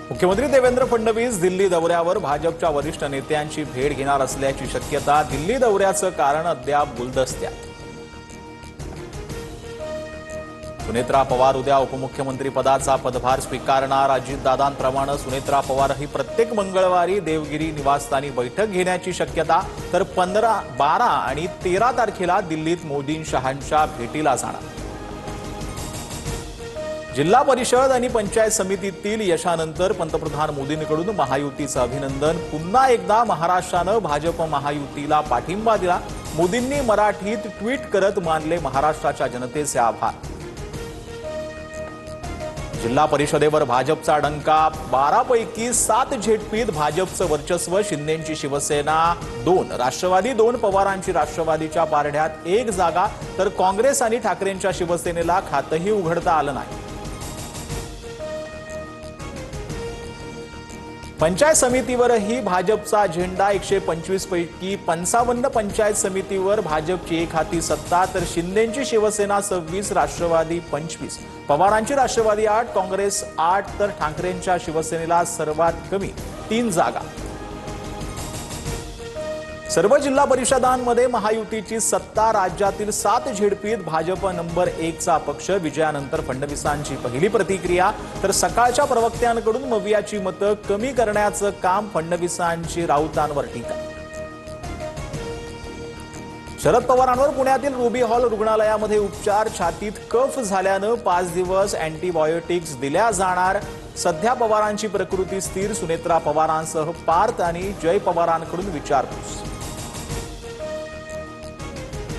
मुख्यमंत्री देवेंद्र फडणवीस दिल्ली दौऱ्यावर भाजपच्या वरिष्ठ नेत्यांची भेट घेणार असल्याची शक्यता। दिल्ली दौऱ्याचं कारण अद्याप गुलदस्त्यात। सुनेत्रा पवार उद्या उपमुख्यमंत्री पदाचा पदभार स्वीकारणार। अजितदादांप्रमाणे सुनेत्रा पवारही प्रत्येक मंगळवारी देवगिरी निवासस्थानी बैठक घेण्याची शक्यता। तर 15, 12 आणि 13 तारखेला दिल्लीत मोदींशहांच्या भेटीला जाणार। जिल्हा परिषद आणि पंचायत समितीतील यशानंतर पंतप्रधान मोदींकडून महायुतीचं अभिनंदन। पुन्हा एकदा महाराष्ट्रानं भाजप महायुतीला पाठिंबा दिला। मोदींनी मराठीत ट्विट करत मानले महाराष्ट्राच्या जनतेचे आभार। जिल्हा परिषदेवर भाजपचा डंका। 12 पैकी 7 झेडपीत भाजपचं वर्चस्व। शिंदेंची शिवसेना 2, राष्ट्रवादी 2, पवारांची राष्ट्रवादीच्या पारड्यात 1 जागा। तर काँग्रेस आणि ठाकरेंच्या शिवसेनेला खातंही उघडता आलं नाही। पंचायत समितीवरही भाजपचा झेंडा। 125 पैकी 55 पंचायत समितीवर भाजपची एकहाती सत्ता। तर शिंदेंची शिवसेना 26, राष्ट्रवादी 25, पवारांची राष्ट्रवादी 8, काँग्रेस 8, तर ठाकरेंच्या शिवसेनेला सर्वात कमी 3 जागा। सर्व जिल्हा परिषदांमध्ये महायुतीची सत्ता। राज्यातील 7 झेडपीत भाजप नंबर 1चा पक्ष। विजयानंतर फडणवीसांची पहिली प्रतिक्रिया। तर सकाळच्या प्रवक्त्यांकडून मवियाची मतं कमी करण्याचं काम। फडणवीसांची राऊतांवर टीका। शरद पवारांवर पुण्यातील रुबी हॉल रुग्णालयामध्ये उपचार। छातीत कफ झाल्यानं 5 दिवस अँटीबायोटिक्स दिल्या जाणार। सध्या पवारांची प्रकृती स्थिर। सुनेत्रा पवारांसह पार्थ आणि जय पवारांकडून विचारपूस।